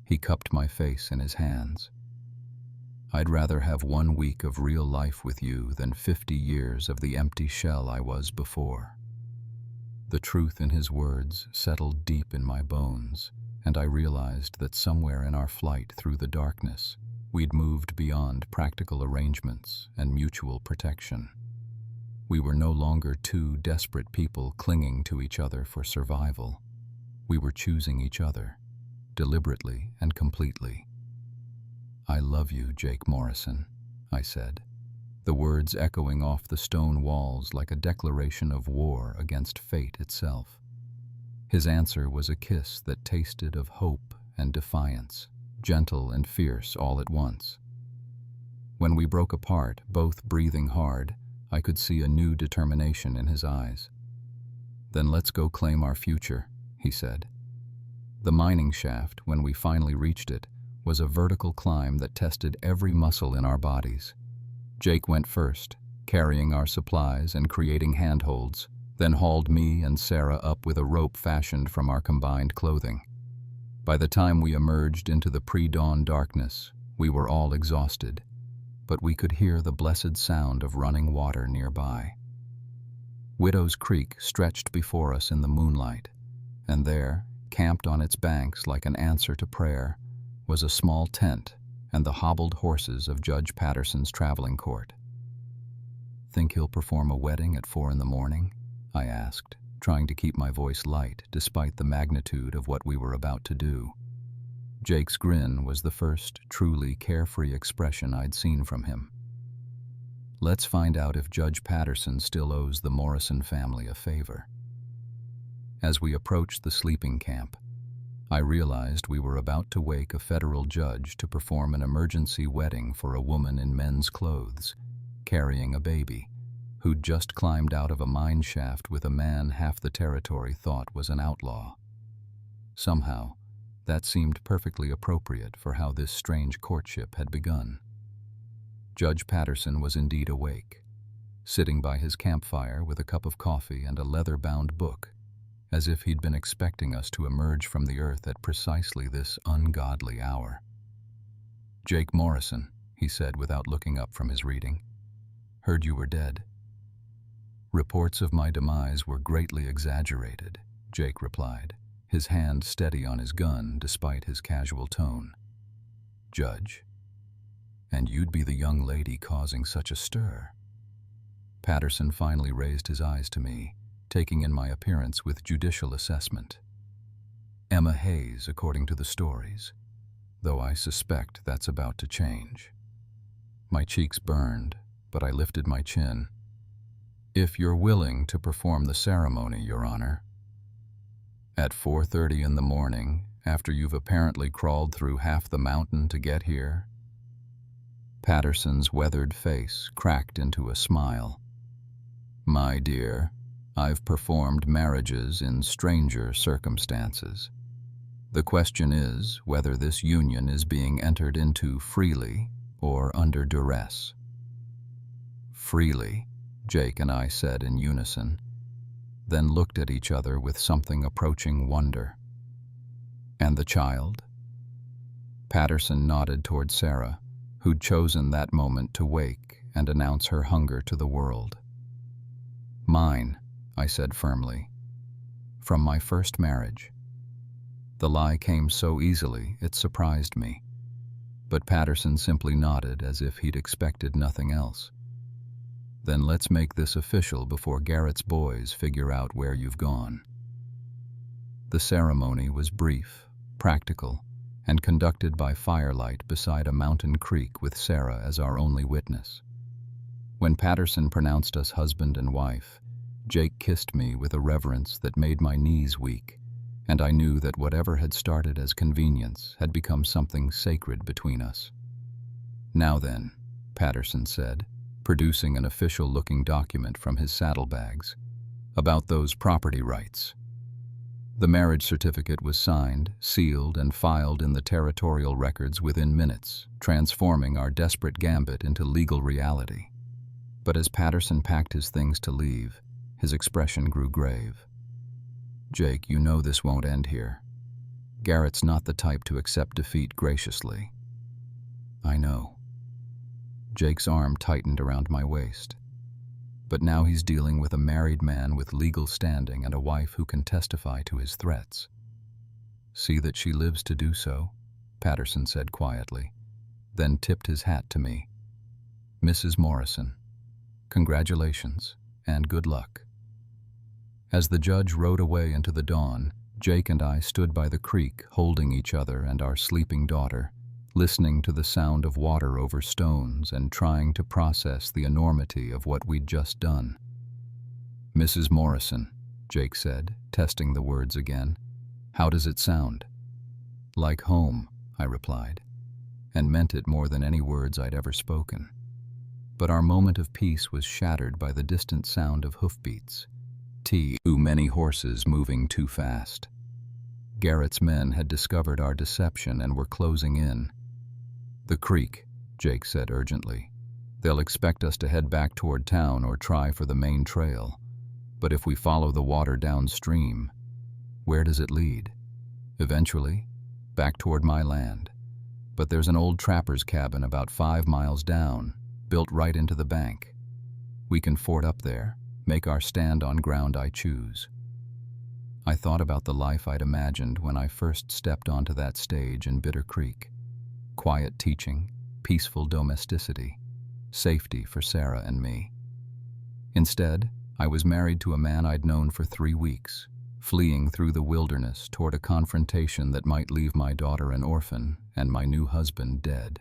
Speaker 1: He cupped my face in his hands. "I'd rather have 1 week of real life with you than 50 years of the empty shell I was before." The truth in his words settled deep in my bones, and I realized that somewhere in our flight through the darkness, we'd moved beyond practical arrangements and mutual protection. We were no longer 2 desperate people clinging to each other for survival. We were choosing each other, deliberately and completely. "I love you, Jake Morrison," I said, the words echoing off the stone walls like a declaration of war against fate itself. His answer was a kiss that tasted of hope and defiance, gentle and fierce all at once. When we broke apart, both breathing hard, I could see a new determination in his eyes. "Then let's go claim our future," he said. The mining shaft, when we finally reached it, was a vertical climb that tested every muscle in our bodies. Jake went first, carrying our supplies and creating handholds, then hauled me and Sarah up with a rope fashioned from our combined clothing. By the time we emerged into the pre-dawn darkness, we were all exhausted, but we could hear the blessed sound of running water nearby. Widow's Creek stretched before us in the moonlight, and there, camped on its banks like an answer to prayer, was a small tent and the hobbled horses of Judge Patterson's traveling court. "Think he'll perform a wedding at 4 in the morning?" I asked, trying to keep my voice light despite the magnitude of what we were about to do. Jake's grin was the first truly carefree expression I'd seen from him. "Let's find out if Judge Patterson still owes the Morrison family a favor." As we approached the sleeping camp, I realized we were about to wake a federal judge to perform an emergency wedding for a woman in men's clothes, carrying a baby, who'd just climbed out of a mine shaft with a man half the territory thought was an outlaw. Somehow, that seemed perfectly appropriate for how this strange courtship had begun. Judge Patterson was indeed awake, sitting by his campfire with a cup of coffee and a leather-bound book, as if he'd been expecting us to emerge from the earth at precisely this ungodly hour. "Jake Morrison," he said without looking up from his reading. "Heard you were dead." "Reports of my demise were greatly exaggerated," Jake replied, his hand steady on his gun despite his casual tone. "Judge? And you'd be the young lady causing such a stir." Patterson finally raised his eyes to me, taking in my appearance with judicial assessment. Emma Hayes, according to the stories, though I suspect that's about to change. My cheeks burned, but I lifted my chin. If you're willing to perform the ceremony, Your Honor. At 4:30 in the morning, after you've apparently crawled through half the mountain to get here? Patterson's weathered face cracked into a smile. My dear, I've performed marriages in stranger circumstances. The question is whether this union is being entered into freely or under duress. Freely, Jake and I said in unison, then looked at each other with something approaching wonder. And the child? Patterson nodded toward Sarah, who'd chosen that moment to wake and announce her hunger to the world. Mine, I said firmly. From my first marriage. The lie came so easily it surprised me, but Patterson simply nodded as if he'd expected nothing else. Then let's make this official before Garrett's boys figure out where you've gone. The ceremony was brief, practical, and conducted by firelight beside a mountain creek with Sarah as our only witness. When Patterson pronounced us husband and wife, Jake kissed me with a reverence that made my knees weak, and I knew that whatever had started as convenience had become something sacred between us. Now then, Patterson said, producing an official-looking document from his saddlebags, about those property rights. The marriage certificate was signed, sealed, and filed in the territorial records within minutes, transforming our desperate gambit into legal reality. But as Patterson packed his things to leave, his expression grew grave. Jake, you know this won't end here. Garrett's not the type to accept defeat graciously. I know. Jake's arm tightened around my waist. But now he's dealing with a married man with legal standing and a wife who can testify to his threats. See that she lives to do so, Patterson said quietly, then tipped his hat to me. Mrs. Morrison, congratulations and good luck. As the judge rode away into the dawn, Jake and I stood by the creek holding each other and our sleeping daughter, listening to the sound of water over stones and trying to process the enormity of what we'd just done. Mrs. Morrison, Jake said, testing the words again. How does it sound? Like home, I replied, and meant it more than any words I'd ever spoken. But our moment of peace was shattered by the distant sound of hoofbeats. Too many horses moving too fast. Garrett's men had discovered our deception and were closing in. The creek, Jake said urgently. They'll expect us to head back toward town or try for the main trail. But if we follow the water downstream, where does it lead? Eventually, back toward my land. But there's an old trapper's cabin about 5 miles down, built right into the bank. We can ford up there, make our stand on ground I choose. I thought about the life I'd imagined when I first stepped onto that stage in Bitter Creek. Quiet teaching, peaceful domesticity, safety for Sarah and me. Instead, I was married to a man I'd known for 3 weeks, fleeing through the wilderness toward a confrontation that might leave my daughter an orphan and my new husband dead.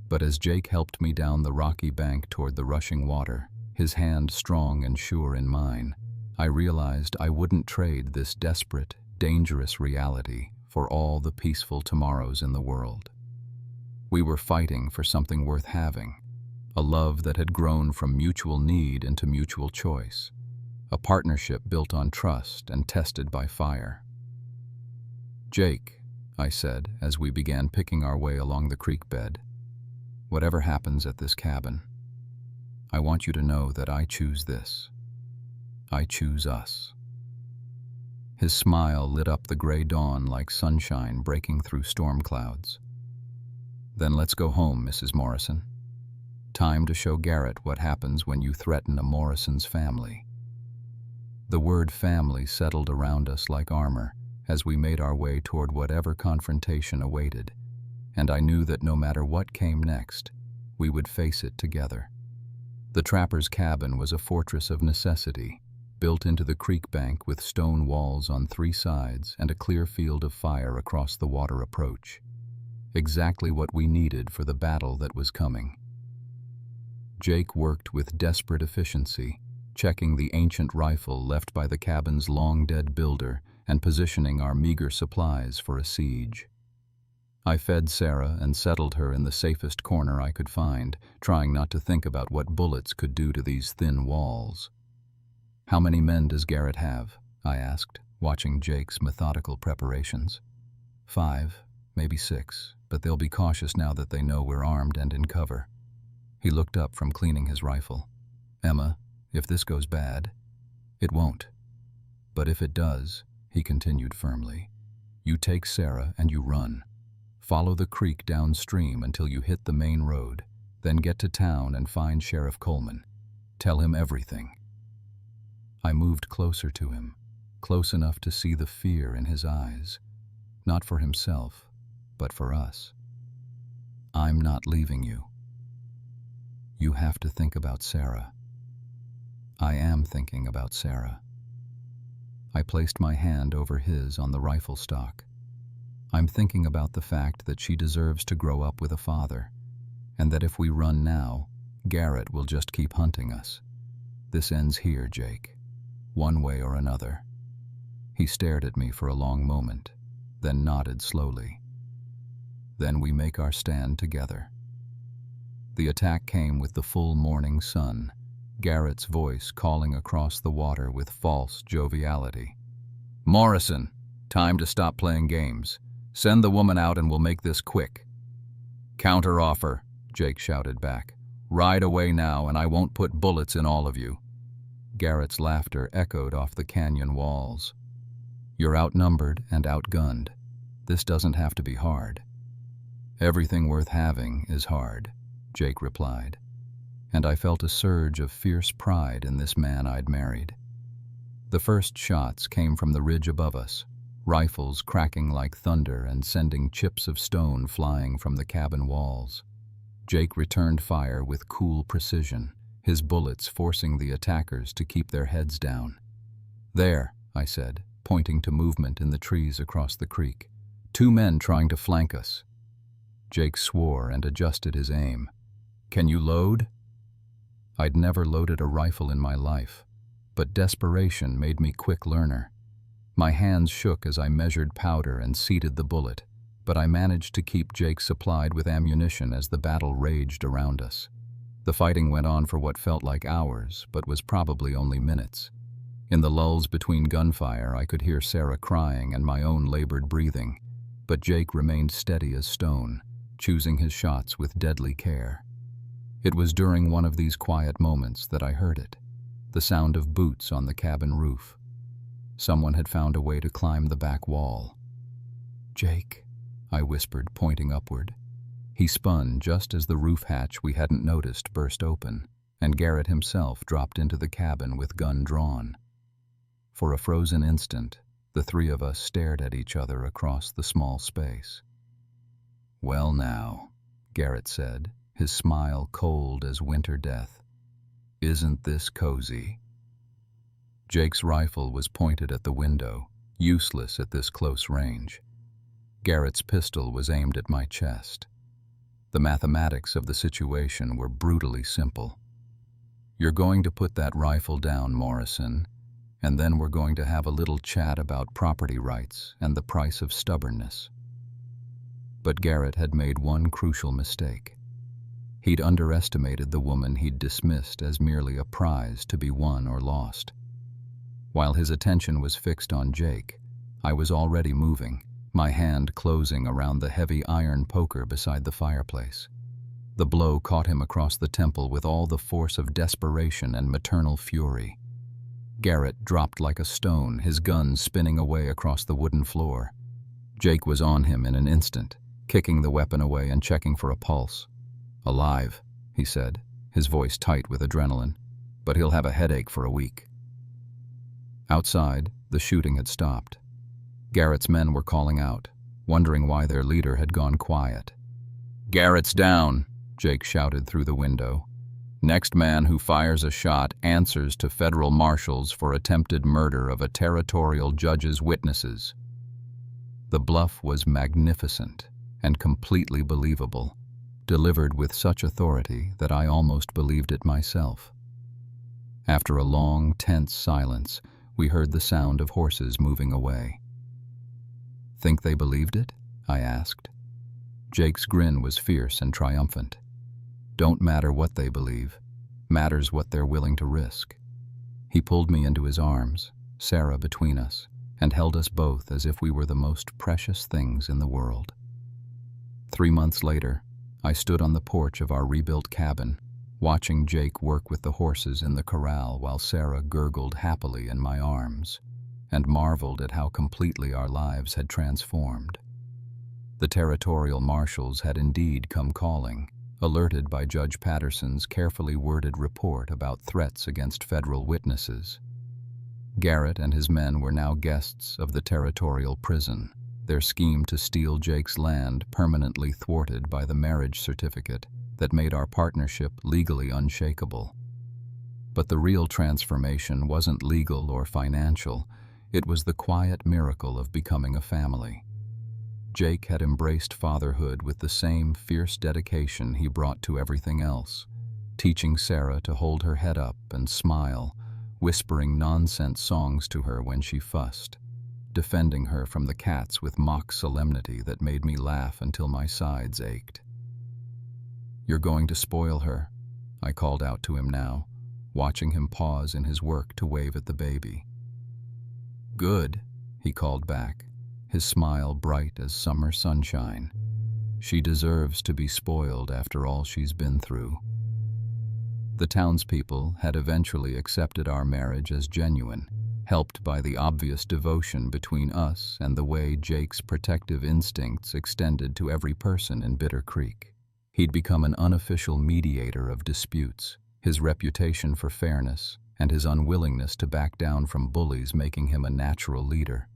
Speaker 1: But as Jake helped me down the rocky bank toward the rushing water, his hand strong and sure in mine, I realized I wouldn't trade this desperate, dangerous reality for all the peaceful tomorrows in the world. We were fighting for something worth having, a love that had grown from mutual need into mutual choice, a partnership built on trust and tested by fire. Jake, I said as we began picking our way along the creek bed, whatever happens at this cabin, I want you to know that I choose this. I choose us. His smile lit up the gray dawn like sunshine breaking through storm clouds. Then let's go home, Mrs. Morrison. Time to show Garrett what happens when you threaten a Morrison's family. The word family settled around us like armor as we made our way toward whatever confrontation awaited, and I knew that no matter what came next, we would face it together. The trapper's cabin was a fortress of necessity, built into the creek bank with stone walls on 3 sides and a clear field of fire across the water approach. Exactly what we needed for the battle that was coming. Jake worked with desperate efficiency, checking the ancient rifle left by the cabin's long-dead builder and positioning our meager supplies for a siege. I fed Sarah and settled her in the safest corner I could find, trying not to think about what bullets could do to these thin walls. "How many men does Garrett have?" I asked, watching Jake's methodical preparations. 5, maybe 6, but they'll be cautious now that they know we're armed and in cover. He looked up from cleaning his rifle. "Emma, if this goes bad..." "It won't. But if it does," he continued firmly, "you take Sarah and you run. Follow the creek downstream until you hit the main road, then get to town and find Sheriff Coleman. Tell him everything." I moved closer to him, close enough to see the fear in his eyes, not for himself, but for us. "I'm not leaving you. You have to think about Sarah." "I am thinking about Sarah." I placed my hand over his on the rifle stock. "I'm thinking about the fact that she deserves to grow up with a father, and that if we run now, Garrett will just keep hunting us. This ends here, Jake, one way or another." He stared at me for a long moment, then nodded slowly. "Then we make our stand together." The attack came with the full morning sun, Garrett's voice calling across the water with false joviality. "Morrison, time to stop playing games. Send the woman out and we'll make this quick." "Counter-offer," Jake shouted back. "Ride away now and I won't put bullets in all of you." Garrett's laughter echoed off the canyon walls. "You're outnumbered and outgunned. This doesn't have to be hard." "Everything worth having is hard," Jake replied, and I felt a surge of fierce pride in this man I'd married. The first shots came from the ridge above us, rifles cracking like thunder and sending chips of stone flying from the cabin walls. Jake returned fire with cool precision, his bullets forcing the attackers to keep their heads down. "There," I said, pointing to movement in the trees across the creek. "2 men trying to flank us." Jake swore and adjusted his aim. "Can you load?" I'd never loaded a rifle in my life, but desperation made me quick learner. My hands shook as I measured powder and seated the bullet, but I managed to keep Jake supplied with ammunition as the battle raged around us. The fighting went on for what felt like hours, but was probably only minutes. In the lulls between gunfire, I could hear Sarah crying and my own labored breathing, but Jake remained steady as stone, choosing his shots with deadly care. It was during one of these quiet moments that I heard it, the sound of boots on the cabin roof. Someone had found a way to climb the back wall. "Jake," I whispered, pointing upward. He spun just as the roof hatch we hadn't noticed burst open, and Garrett himself dropped into the cabin with gun drawn. For a frozen instant, the 3 of us stared at each other across the small space. "Well now," Garrett said, his smile cold as winter death. "Isn't this cozy?" Jake's rifle was pointed at the window, useless at this close range. Garrett's pistol was aimed at my chest. The mathematics of the situation were brutally simple. "You're going to put that rifle down, Morrison, and then we're going to have a little chat about property rights and the price of stubbornness." But Garrett had made one crucial mistake. He'd underestimated the woman he'd dismissed as merely a prize to be won or lost. While his attention was fixed on Jake, I was already moving, my hand closing around the heavy iron poker beside the fireplace. The blow caught him across the temple with all the force of desperation and maternal fury. Garrett dropped like a stone, his gun spinning away across the wooden floor. Jake was on him in an instant, kicking the weapon away and checking for a pulse. "Alive," he said, his voice tight with adrenaline, "but he'll have a headache for a week." Outside, the shooting had stopped. Garrett's men were calling out, wondering why their leader had gone quiet. "Garrett's down," Jake shouted through the window. Next man who fires a shot answers to federal marshals for attempted murder of a territorial judge's witnesses. The bluff was magnificent and completely believable, delivered with such authority that I almost believed it myself. After a long, tense silence, we heard the sound of horses moving away. "Think they believed it?" I asked. Jake's grin was fierce and triumphant. "Don't matter what they believe, matters what they're willing to risk." He pulled me into his arms, Sarah between us, and held us both as if we were the most precious things in the world. 3 months later, I stood on the porch of our rebuilt cabin, watching Jake work with the horses in the corral while Sarah gurgled happily in my arms, and marveled at how completely our lives had transformed. The territorial marshals had indeed come calling, alerted by Judge Patterson's carefully worded report about threats against federal witnesses. Garrett and his men were now guests of the territorial prison, their scheme to steal Jake's land permanently thwarted by the marriage certificate that made our partnership legally unshakable. But the real transformation wasn't legal or financial, it was the quiet miracle of becoming a family. Jake had embraced fatherhood with the same fierce dedication he brought to everything else, teaching Sarah to hold her head up and smile, whispering nonsense songs to her when she fussed, defending her from the cats with mock solemnity that made me laugh until my sides ached. "You're going to spoil her," I called out to him now, watching him pause in his work to wave at the baby. "Good," he called back, his smile bright as summer sunshine. "She deserves to be spoiled after all she's been through." The townspeople had eventually accepted our marriage as genuine, helped by the obvious devotion between us and the way Jake's protective instincts extended to every person in Bitter Creek. He'd become an unofficial mediator of disputes, his reputation for fairness and his unwillingness to back down from bullies making him a natural leader.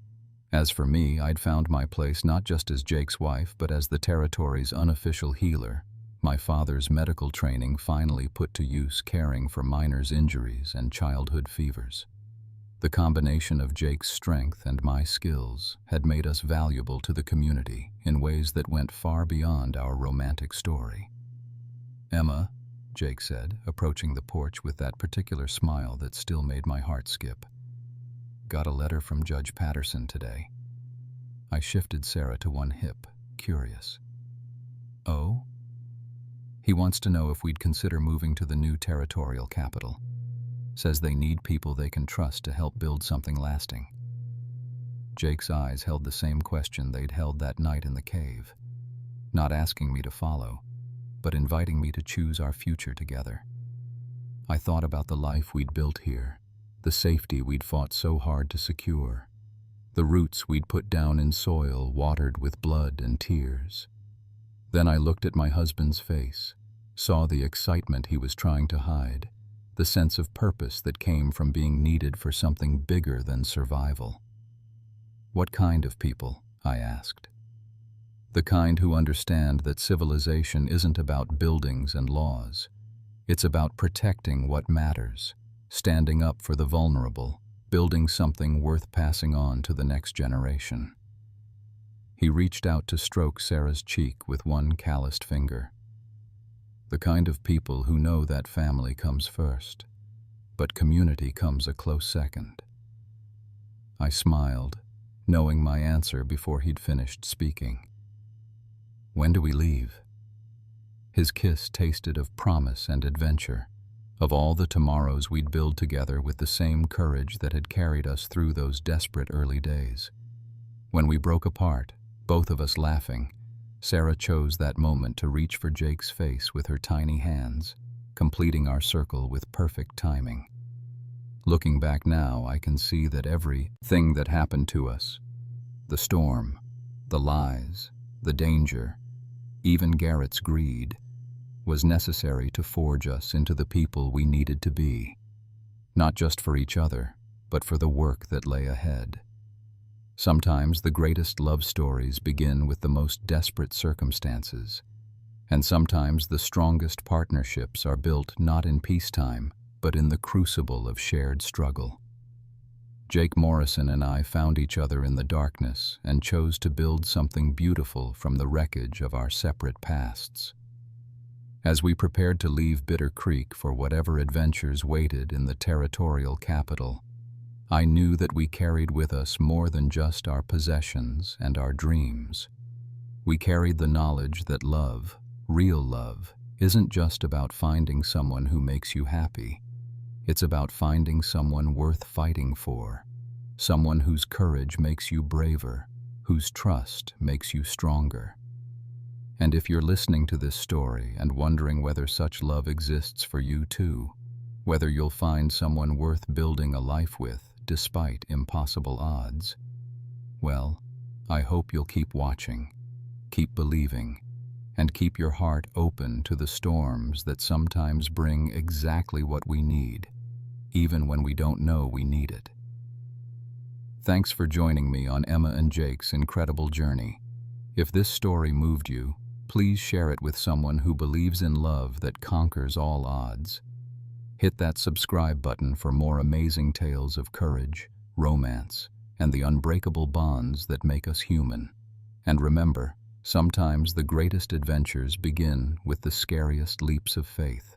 Speaker 1: As for me, I'd found my place not just as Jake's wife, but as the territory's unofficial healer, my father's medical training finally put to use caring for minors' injuries and childhood fevers. The combination of Jake's strength and my skills had made us valuable to the community in ways that went far beyond our romantic story. "Emma," Jake said, approaching the porch with that particular smile that still made my heart skip. "Got a letter from Judge Patterson today." I shifted Sarah to one hip, curious. "Oh?" "He wants to know if we'd consider moving to the new territorial capital. Says they need people they can trust to help build something lasting." Jake's eyes held the same question they'd held that night in the cave, not asking me to follow, but inviting me to choose our future together. I thought about the life we'd built here, the safety we'd fought so hard to secure, the roots we'd put down in soil watered with blood and tears. Then I looked at my husband's face, saw the excitement he was trying to hide, the sense of purpose that came from being needed for something bigger than survival. "What kind of people?" I asked. "The kind who understand that civilization isn't about buildings and laws. It's about protecting what matters, standing up for the vulnerable, building something worth passing on to the next generation." He reached out to stroke Sarah's cheek with one calloused finger. "The kind of people who know that family comes first, but community comes a close second." I smiled, knowing my answer before he'd finished speaking. "When do we leave?" His kiss tasted of promise and adventure, of all the tomorrows we'd build together with the same courage that had carried us through those desperate early days. When we broke apart, both of us laughing, Sarah chose that moment to reach for Jake's face with her tiny hands, completing our circle with perfect timing. Looking back now, I can see that everything that happened to us, the storm, the lies, the danger, even Garrett's greed, was necessary to forge us into the people we needed to be, not just for each other, but for the work that lay ahead. Sometimes the greatest love stories begin with the most desperate circumstances, And sometimes the strongest partnerships are built not in peacetime, but in the crucible of shared struggle. Jake Morrison and I found each other in the darkness and chose to build something beautiful from the wreckage of our separate pasts. As we prepared to leave Bitter Creek for whatever adventures waited in the territorial capital, I knew that we carried with us more than just our possessions and our dreams. We carried the knowledge that love, real love, isn't just about finding someone who makes you happy. It's about finding someone worth fighting for, someone whose courage makes you braver, whose trust makes you stronger. And if you're listening to this story and wondering whether such love exists for you too, whether you'll find someone worth building a life with despite impossible odds, well, I hope you'll keep watching, keep believing, and keep your heart open to the storms that sometimes bring exactly what we need, even when we don't know we need it. Thanks for joining me on Emma and Jake's incredible journey. If this story moved you, please share it with someone who believes in love that conquers all odds. Hit that subscribe button for more amazing tales of courage, romance, and the unbreakable bonds that make us human. And remember, sometimes the greatest adventures begin with the scariest leaps of faith.